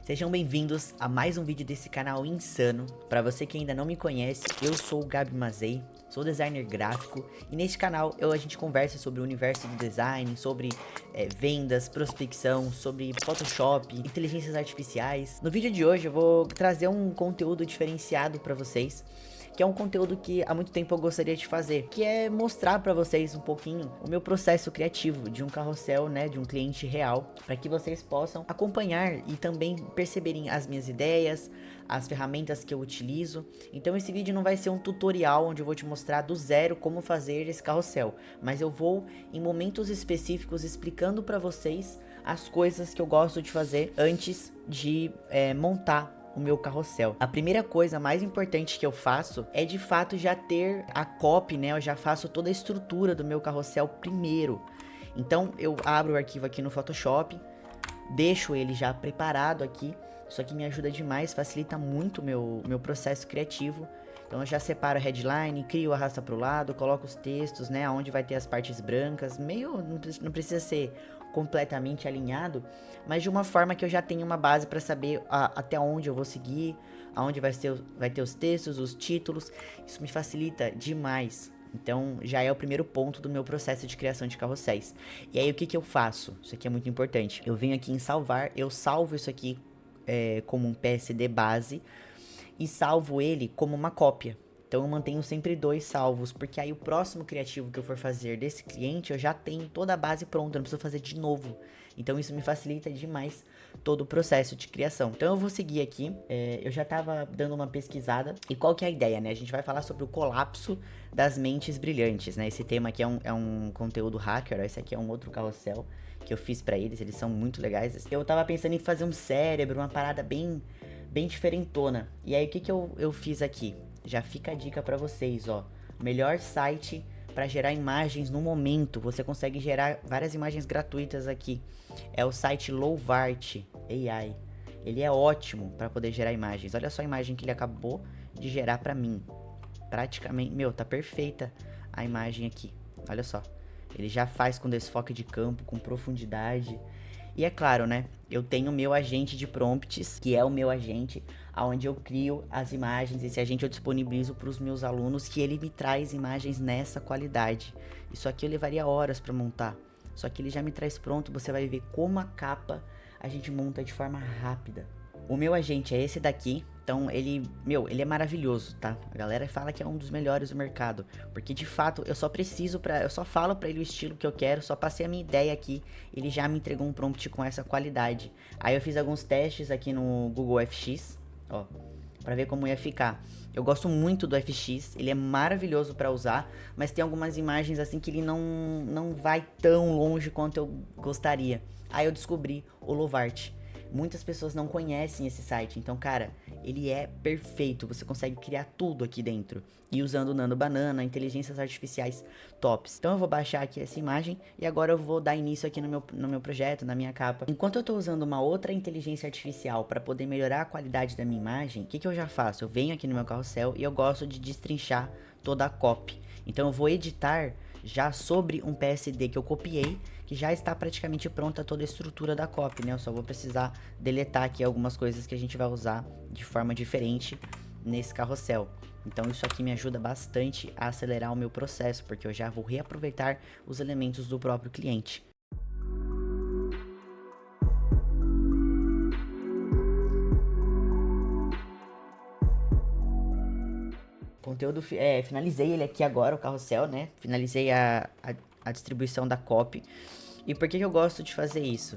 Sejam bem-vindos a mais um vídeo desse canal insano. Para você que ainda não me conhece, eu sou o Gabi Mazei, sou designer gráfico e neste canal a gente conversa sobre o universo do design, sobre vendas, prospecção, sobre Photoshop, inteligências artificiais. No vídeo de hoje eu vou trazer um conteúdo diferenciado para vocês, que é um conteúdo que há muito tempo eu gostaria de fazer, que é mostrar para vocês um pouquinho o meu processo criativo de um carrossel, né, de um cliente real, para que vocês possam acompanhar e também perceberem as minhas ideias, as ferramentas que eu utilizo. Então esse vídeo não vai ser um tutorial onde eu vou te mostrar do zero como fazer esse carrossel, mas eu vou em momentos específicos explicando para vocês as coisas que eu gosto de fazer antes de montar o meu carrossel. A primeira coisa mais importante que eu faço é de fato já ter a copy, né? Eu já faço toda a estrutura do meu carrossel primeiro. Então eu abro o arquivo aqui no Photoshop, deixo ele já preparado aqui. Isso aqui me ajuda demais, facilita muito o meu processo criativo. Então eu já separo a headline, crio, arrasta para o lado, coloco os textos, né, onde vai ter as partes brancas, não precisa ser completamente alinhado, mas de uma forma que eu já tenho uma base para saber até onde eu vou seguir, aonde vai ter os textos, os títulos. Isso me facilita demais. Então já é o primeiro ponto do meu processo de criação de carrosséis. E aí o que eu faço? Isso aqui é muito importante. Eu venho aqui em salvar, eu salvo isso aqui como um PSD base e salvo ele como uma cópia. Então eu mantenho sempre dois salvos, porque aí o próximo criativo que eu for fazer desse cliente, eu já tenho toda a base pronta, eu não preciso fazer de novo. Então isso me facilita demais todo o processo de criação. Então eu vou seguir aqui, eu já tava dando uma pesquisada. E qual que é a ideia, né? A gente vai falar sobre o colapso das mentes brilhantes, né? Esse tema aqui é um conteúdo hacker, esse aqui é um outro carrossel que eu fiz pra eles são muito legais. Eu tava pensando em fazer um cérebro, uma parada bem diferentona. E aí o que eu fiz aqui? Já fica a dica pra vocês, ó. Melhor site para gerar imagens no momento. Você consegue gerar várias imagens gratuitas aqui. É o site Lovart AI. Ele é ótimo para poder gerar imagens. Olha só a imagem que ele acabou de gerar para mim. Praticamente, meu, tá perfeita a imagem aqui. Olha só. Ele já faz com desfoque de campo, com profundidade. E é claro, né? Eu tenho o meu agente de prompts, que é o meu agente, onde eu crio as imagens. Esse agente eu disponibilizo para os meus alunos, que ele me traz imagens nessa qualidade. Isso aqui eu levaria horas para montar. Só que ele já me traz pronto, você vai ver como a capa a gente monta de forma rápida. O meu agente é esse daqui. Então ele é maravilhoso, tá? A galera fala que é um dos melhores do mercado, porque de fato eu só falo pra ele o estilo que eu quero, só passei a minha ideia aqui, ele já me entregou um prompt com essa qualidade. Aí eu fiz alguns testes aqui no Google FX, ó, pra ver como ia ficar. Eu gosto muito do FX, ele é maravilhoso pra usar, mas tem algumas imagens assim que ele não vai tão longe quanto eu gostaria. Aí eu descobri o Lovart. Muitas pessoas não conhecem esse site, então, cara, ele é perfeito. Você consegue criar tudo aqui dentro. E usando o Nano Banana, inteligências artificiais tops. Então eu vou baixar aqui essa imagem e agora eu vou dar início aqui no meu projeto, na minha capa. Enquanto eu tô usando uma outra inteligência artificial para poder melhorar a qualidade da minha imagem, o que eu já faço? Eu venho aqui no meu carrossel e eu gosto de destrinchar toda a copy. Então eu vou editar já sobre um PSD que eu copiei, que já está praticamente pronta toda a estrutura da copy, né? Eu só vou precisar deletar aqui algumas coisas que a gente vai usar de forma diferente nesse carrossel. Então isso aqui me ajuda bastante a acelerar o meu processo, porque eu já vou reaproveitar os elementos do próprio cliente. Conteúdo, finalizei ele aqui agora, o carrossel, né? Finalizei a distribuição da copy. E por que eu gosto de fazer isso?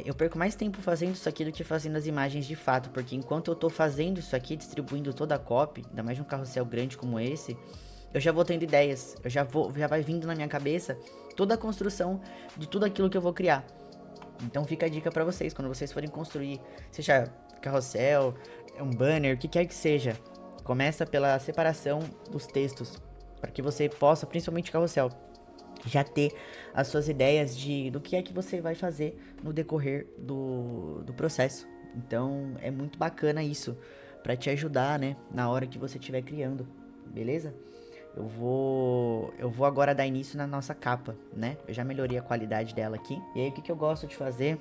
Eu perco mais tempo fazendo isso aqui do que fazendo as imagens de fato, porque enquanto eu tô fazendo isso aqui, distribuindo toda a copy, ainda mais de um carrossel grande como esse, eu já vou tendo ideias, já vai vindo na minha cabeça toda a construção de tudo aquilo que eu vou criar. Então fica a dica pra vocês, quando vocês forem construir, seja carrossel, um banner, o que quer que seja, começa pela separação dos textos, para que você possa, principalmente carrossel, já ter as suas ideias do que é que você vai fazer no decorrer do processo. Então é muito bacana isso, para te ajudar, né, na hora que você estiver criando, beleza? Eu vou agora dar início na nossa capa, né? Eu já melhorei a qualidade dela aqui. E aí o que eu gosto de fazer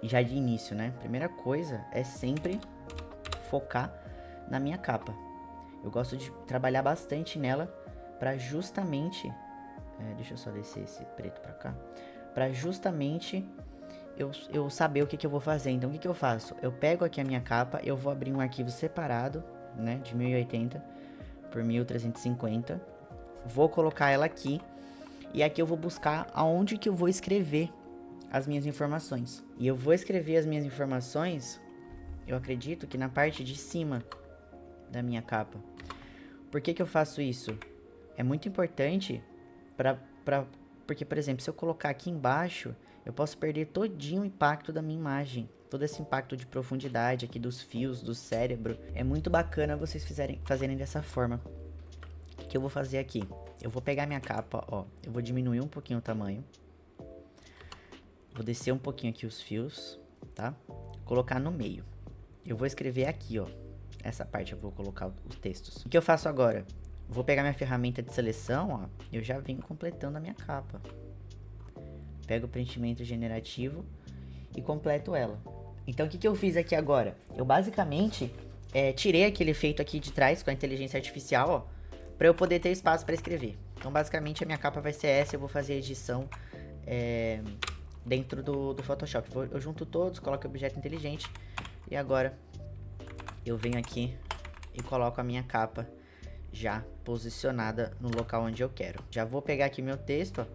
já de início, né? Primeira coisa é sempre focar na minha capa. Eu gosto de trabalhar bastante nela para justamente... deixa eu só descer esse preto pra cá. Para justamente eu saber o que eu vou fazer. Então, o que eu faço? Eu pego aqui a minha capa, eu vou abrir um arquivo separado, né? De 1080 por 1350. Vou colocar ela aqui. E aqui eu vou buscar aonde que eu vou escrever as minhas informações. E eu vou escrever as minhas informações, eu acredito que na parte de cima da minha capa. Por que eu faço isso? É muito importante porque, por exemplo, se eu colocar aqui embaixo, eu posso perder todinho o impacto da minha imagem. Todo esse impacto de profundidade aqui dos fios, do cérebro. É muito bacana vocês fazerem dessa forma. O que eu vou fazer aqui? Eu vou pegar minha capa, ó. Eu vou diminuir um pouquinho o tamanho. Vou descer um pouquinho aqui os fios, tá? Colocar no meio. Eu vou escrever aqui, ó. Essa parte eu vou colocar os textos. O que eu faço agora? Vou pegar minha ferramenta de seleção, ó. Eu já venho completando a minha capa. Pego o preenchimento generativo e completo ela. Então, o que eu fiz aqui agora? Eu basicamente tirei aquele efeito aqui de trás com a inteligência artificial, ó. Pra eu poder ter espaço pra escrever. Então, basicamente, a minha capa vai ser essa. Eu vou fazer a edição dentro do Photoshop. Eu junto todos, coloco o objeto inteligente. E agora, eu venho aqui e coloco a minha capa já posicionada no local onde eu quero. Já vou pegar aqui meu texto, ó.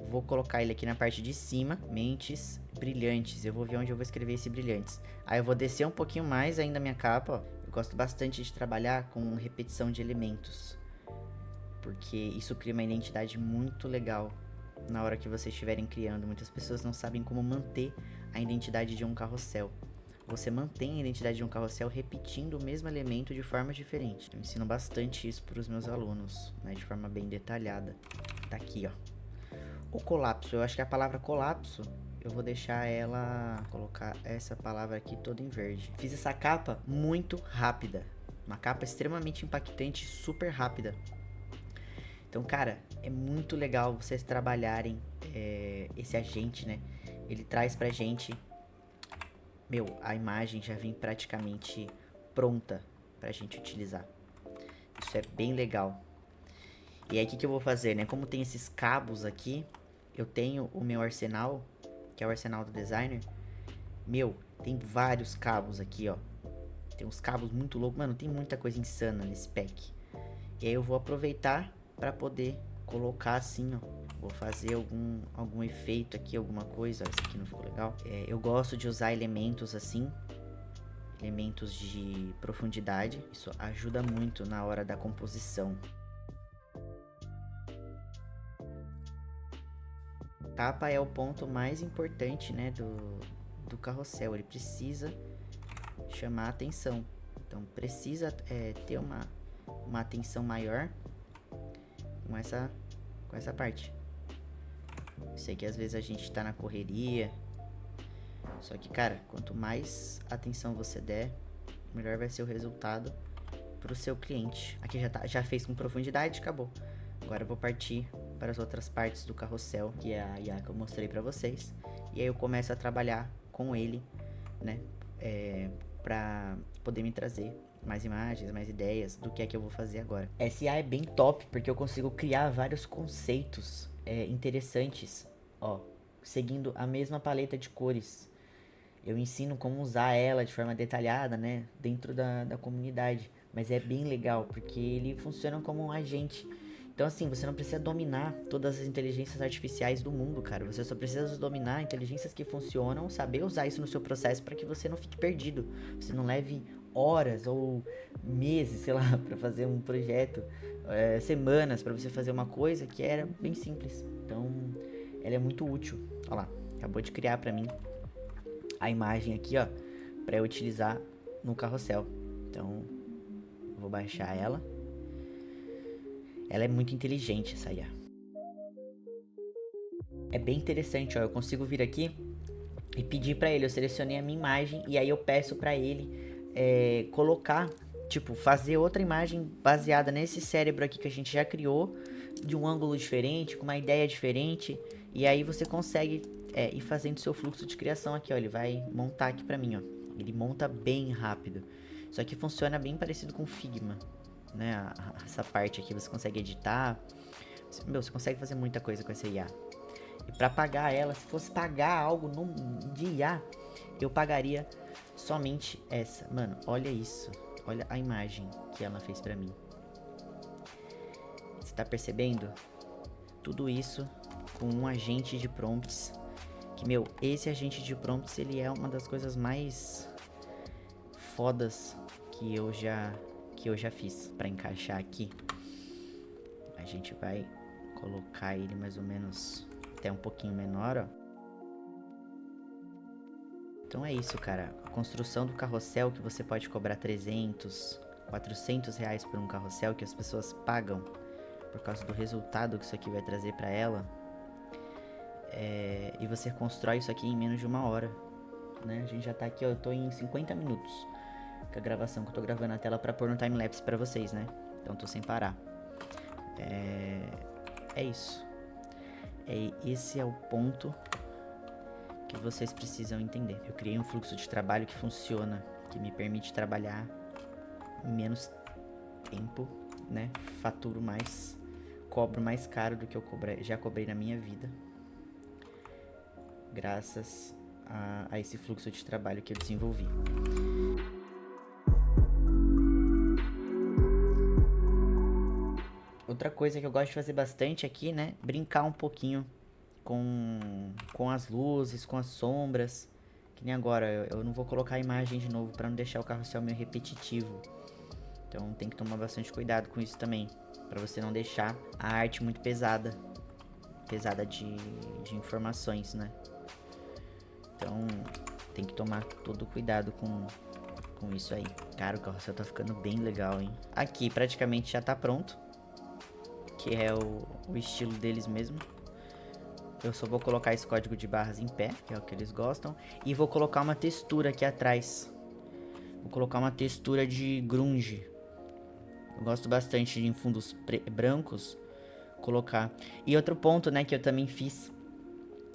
Vou colocar ele aqui na parte de cima. Mentes brilhantes. Eu vou ver onde eu vou escrever esse brilhantes. Aí eu vou descer um pouquinho mais ainda a minha capa, ó. Gosto bastante de trabalhar com repetição de elementos, porque isso cria uma identidade muito legal na hora que vocês estiverem criando. Muitas pessoas não sabem como manter a identidade de um carrossel. Você mantém a identidade de um carrossel repetindo o mesmo elemento de formas diferentes. Eu ensino bastante isso para os meus alunos, né, de forma bem detalhada. Tá aqui, ó. O colapso, eu acho que a palavra colapso, eu vou deixar ela, colocar essa palavra aqui toda em verde. Fiz essa capa muito rápida. Uma capa extremamente impactante, super rápida. Então, cara, é muito legal vocês trabalharem esse agente, né? Ele traz pra gente... a imagem já vem praticamente pronta pra gente utilizar. Isso é bem legal. E aí, o que eu vou fazer, né? Como tem esses cabos aqui, eu tenho o meu arsenal, que é o arsenal do designer. Tem vários cabos aqui, ó. Tem uns cabos muito loucos. Mano, tem muita coisa insana nesse pack. E aí eu vou aproveitar pra poder colocar assim, ó. Vou fazer algum efeito aqui, alguma coisa. Ó, esse aqui não ficou legal. Eu gosto de usar elementos assim. Elementos de profundidade. Isso ajuda muito na hora da composição. Capa é o ponto mais importante, né, do carrossel. Ele precisa chamar a atenção. Então precisa ter uma atenção maior com essa parte. Eu sei que às vezes a gente tá na correria. Só que, cara, quanto mais atenção você der, melhor vai ser o resultado pro seu cliente. Aqui já fez com profundidade, acabou. Agora eu vou partir para as outras partes do carrossel, que é a IA que eu mostrei para vocês. E aí eu começo a trabalhar com ele, né, para poder me trazer mais imagens, mais ideias do que é que eu vou fazer agora. Essa IA é bem top, porque eu consigo criar vários conceitos interessantes, ó, seguindo a mesma paleta de cores. Eu ensino como usar ela de forma detalhada, né, dentro da comunidade. Mas é bem legal, porque ele funciona como um agente. Então, assim, você não precisa dominar todas as inteligências artificiais do mundo, cara. Você só precisa dominar inteligências que funcionam, saber usar isso no seu processo para que você não fique perdido. Você não leve horas ou meses, sei lá, para fazer um projeto, semanas para você fazer uma coisa que era bem simples. Então, ela é muito útil. Olha lá, acabou de criar para mim a imagem aqui, ó, para eu utilizar no carrossel. Então, eu vou baixar ela. Ela é muito inteligente, essa IA. É bem interessante, ó. Eu consigo vir aqui e pedir pra ele. Eu selecionei a minha imagem e aí eu peço pra ele colocar, tipo, fazer outra imagem baseada nesse cérebro aqui que a gente já criou, de um ângulo diferente, com uma ideia diferente. E aí você consegue ir fazendo seu fluxo de criação aqui, ó. Ele vai montar aqui pra mim, ó. Ele monta bem rápido. Isso aqui funciona bem parecido com o Figma, né? Essa parte aqui você consegue editar. Você consegue fazer muita coisa com essa IA. E pra pagar ela, se fosse pagar algo de IA, eu pagaria somente essa. Mano, olha isso. Olha a imagem que ela fez pra mim. Você tá percebendo? Tudo isso com um agente de prompts. Que, meu, esse agente de prompts, ele é uma das coisas mais fodas que eu já fiz. Pra encaixar aqui, a gente vai colocar ele mais ou menos até um pouquinho menor, ó. Então é isso, cara. A construção do carrossel, que você pode cobrar 300, 400 reais por um carrossel, que as pessoas pagam por causa do resultado que isso aqui vai trazer pra ela. E você constrói isso aqui em menos de 1 hora, né? A gente já tá aqui, ó, eu tô em 50 minutos com a gravação, que eu tô gravando a tela pra pôr no timelapse pra vocês, né? Então tô sem parar. É isso. Esse é o ponto que vocês precisam entender. Eu criei um fluxo de trabalho que funciona, que me permite trabalhar em menos tempo, né? Faturo mais, cobro mais caro do que eu já cobrei na minha vida, graças a esse fluxo de trabalho que eu desenvolvi. Outra coisa que eu gosto de fazer bastante aqui, né? Brincar um pouquinho com as luzes, com as sombras. Que nem agora, eu não vou colocar a imagem de novo para não deixar o carrossel meio repetitivo. Então tem que tomar bastante cuidado com isso também, para você não deixar a arte muito pesada de informações, né? Então tem que tomar todo cuidado com isso aí. Cara, o carrossel tá ficando bem legal, hein? Aqui praticamente já tá pronto, que é o estilo deles mesmo. Eu só vou colocar esse código de barras em pé, que é o que eles gostam. E vou colocar uma textura aqui atrás. Vou colocar uma textura de grunge. Eu gosto bastante de em fundos brancos colocar. E outro ponto, né, que eu também fiz.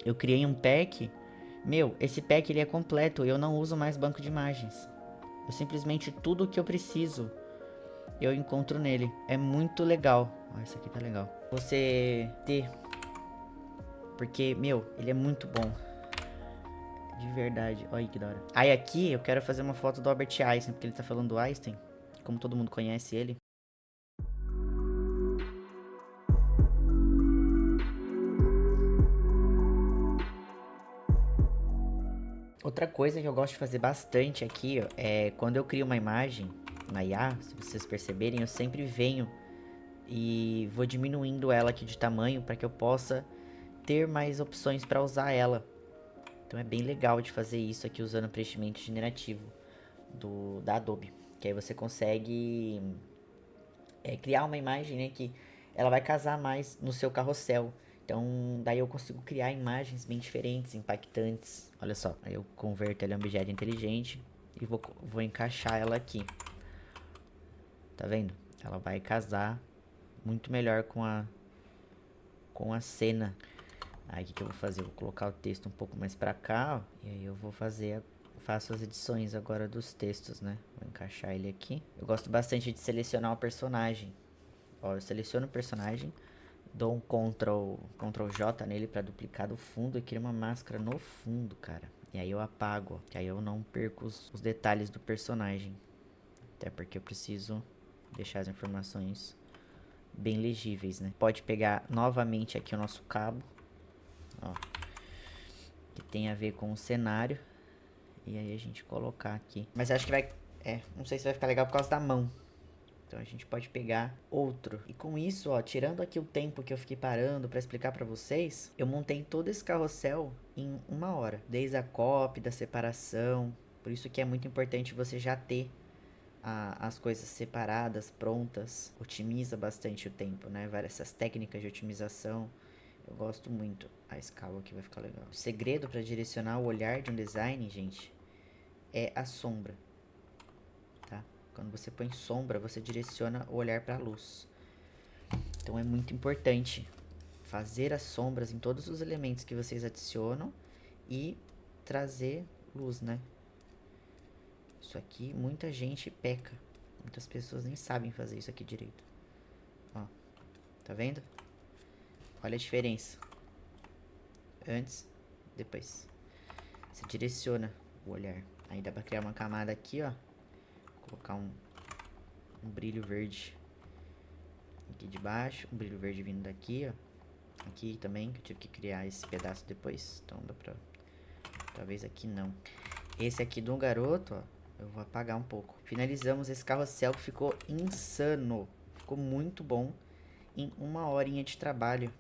Eu criei um pack. Meu, esse pack ele é completo. Eu não uso mais banco de imagens. Eu simplesmente tudo que eu preciso eu encontro nele. É muito legal. Ó, esse aqui tá legal. Você ter... Porque, meu, ele é muito bom. De verdade. Olha que da hora. Aí aqui eu quero fazer uma foto do Albert Einstein, porque ele tá falando do Einstein. Como todo mundo conhece ele. Outra coisa que eu gosto de fazer bastante aqui, ó, é quando eu crio uma imagem na IA, se vocês perceberem, eu sempre venho e vou diminuindo ela aqui de tamanho para que eu possa ter mais opções para usar ela. Então é bem legal de fazer isso aqui usando o preenchimento generativo da Adobe. Que aí você consegue criar uma imagem, né, que ela vai casar mais no seu carrossel. Então, daí eu consigo criar imagens bem diferentes, impactantes. Olha só, aí eu converto ela em objeto inteligente e vou encaixar ela aqui. Tá vendo? Ela vai casar muito melhor com a cena. Aí o que eu vou fazer? Eu vou colocar o texto um pouco mais pra cá, ó, e aí eu vou faço as edições agora dos textos, né? Vou encaixar ele aqui. Eu gosto bastante de selecionar o personagem. Ó, eu seleciono o personagem, dou um Ctrl J nele pra duplicar do fundo e crio uma máscara no fundo, cara. E aí eu apago, ó, que aí eu não perco os detalhes do personagem. Até porque eu preciso deixar as informações bem legíveis, né? Pode pegar novamente aqui o nosso cabo, ó, que tem a ver com o cenário. E aí a gente colocar aqui. Mas acho que vai... não sei se vai ficar legal por causa da mão. Então a gente pode pegar outro. E com isso, ó, tirando aqui o tempo que eu fiquei parando pra explicar pra vocês, eu montei todo esse carrossel em 1 hora. Desde a copy, da separação. Por isso que é muito importante você já ter as coisas separadas, prontas. Otimiza bastante o tempo, né? Essas técnicas de otimização. Eu gosto muito. A escala aqui vai ficar legal. O segredo para direcionar o olhar de um design, gente, é a sombra, tá? Quando você põe sombra, você direciona o olhar para a luz. Então é muito importante fazer as sombras em todos os elementos que vocês adicionam e trazer luz, né? Isso aqui, muita gente peca. Muitas pessoas nem sabem fazer isso aqui direito. Ó, tá vendo? Olha a diferença. Antes, depois. Você direciona o olhar. Aí dá pra criar uma camada aqui, ó. Colocar um brilho verde aqui de baixo. Um brilho verde vindo daqui, ó. Aqui também, que eu tive que criar esse pedaço depois. Então dá pra... Talvez aqui não. Esse aqui do garoto, ó. Eu vou apagar um pouco. Finalizamos esse carrossel que ficou insano. Ficou muito bom em 1 horinha de trabalho.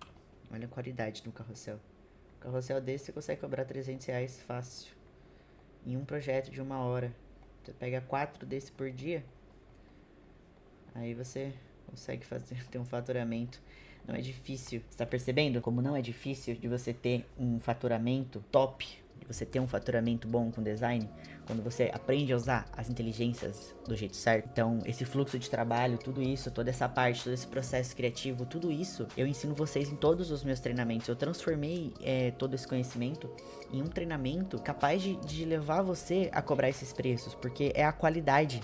Olha a qualidade do carrossel. Um carrossel desse você consegue cobrar R$300 fácil. Em um projeto de 1 hora. Você pega 4 desse por dia. Aí você consegue ter um faturamento. Não é difícil. Você tá percebendo como não é difícil de você ter um faturamento top? De você ter um faturamento bom com design? Quando você aprende a usar as inteligências do jeito certo. Então, esse fluxo de trabalho, tudo isso, toda essa parte, todo esse processo criativo, tudo isso, eu ensino vocês em todos os meus treinamentos. Eu transformei todo esse conhecimento em um treinamento capaz de levar você a cobrar esses preços, porque é a qualidade.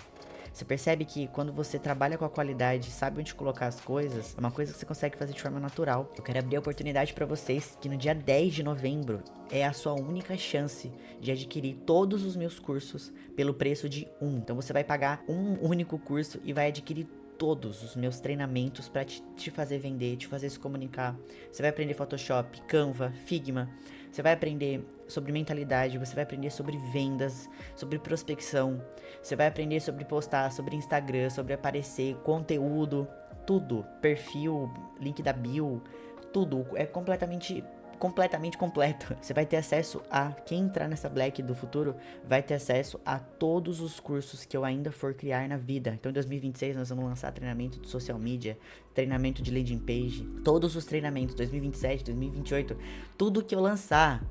Você percebe que quando você trabalha com a qualidade, sabe onde colocar as coisas, é uma coisa que você consegue fazer de forma natural. Eu quero abrir a oportunidade para vocês que no dia 10 de novembro é a sua única chance de adquirir todos os meus cursos pelo preço de um. Então você vai pagar um único curso e vai adquirir todos os meus treinamentos para te fazer vender, te fazer se comunicar. Você vai aprender Photoshop, Canva, Figma. Você vai aprender sobre mentalidade, você vai aprender sobre vendas, sobre prospecção. Você vai aprender sobre postar, sobre Instagram, sobre aparecer, conteúdo, tudo. Perfil, link da bio, tudo. É completamente completo. Você vai ter acesso a, quem entrar nessa Black do futuro, vai ter acesso a todos os cursos que eu ainda for criar na vida. Então em 2026 nós vamos lançar treinamento de social media, treinamento de landing page, todos os treinamentos, 2027, 2028, tudo que eu lançar,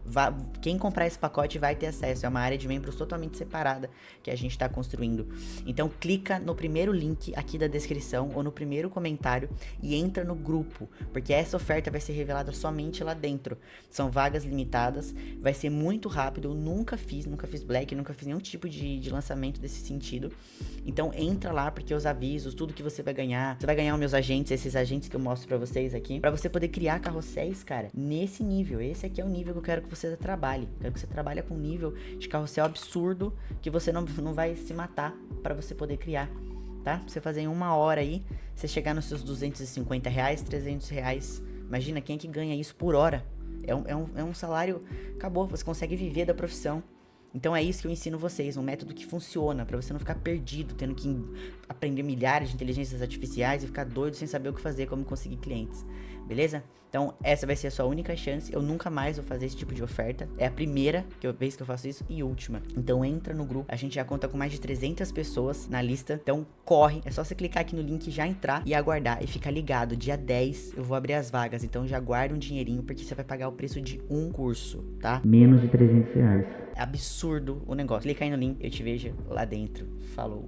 quem comprar esse pacote vai ter acesso. É uma área de membros totalmente separada que a gente está construindo. Então clica no primeiro link aqui da descrição ou no primeiro comentário e entra no grupo, porque essa oferta vai ser revelada somente lá dentro. São vagas limitadas, vai ser muito rápido. Eu nunca fiz Black, nunca fiz nenhum tipo de lançamento desse sentido. Então entra lá, porque os avisos, tudo que você vai ganhar os meus agentes, esses agentes que eu mostro pra vocês aqui, pra você poder criar carrosséis, cara, nesse nível. Esse aqui é o nível que eu quero que você trabalhe. Quero que você trabalhe com um nível de carrossel absurdo, que você não vai se matar pra você poder criar, tá? Você fazer em 1 hora aí, você chegar nos seus R$250, R$300. Imagina quem é que ganha isso por hora. É um salário, acabou, você consegue viver da profissão. Então é isso que eu ensino vocês, um método que funciona, pra você não ficar perdido, tendo que aprender milhares de inteligências artificiais e ficar doido sem saber o que fazer, como conseguir clientes, beleza? Então essa vai ser a sua única chance, eu nunca mais vou fazer esse tipo de oferta, é a primeira vez que eu faço isso e última. Então entra no grupo, a gente já conta com mais de 300 pessoas na lista, então corre, é só você clicar aqui no link, já entrar e aguardar e ficar ligado, dia 10 eu vou abrir as vagas, então já guarda um dinheirinho porque você vai pagar o preço de um curso, tá? Menos de R$300. É absurdo o negócio. Clica aí no link, eu te vejo lá dentro. Falou.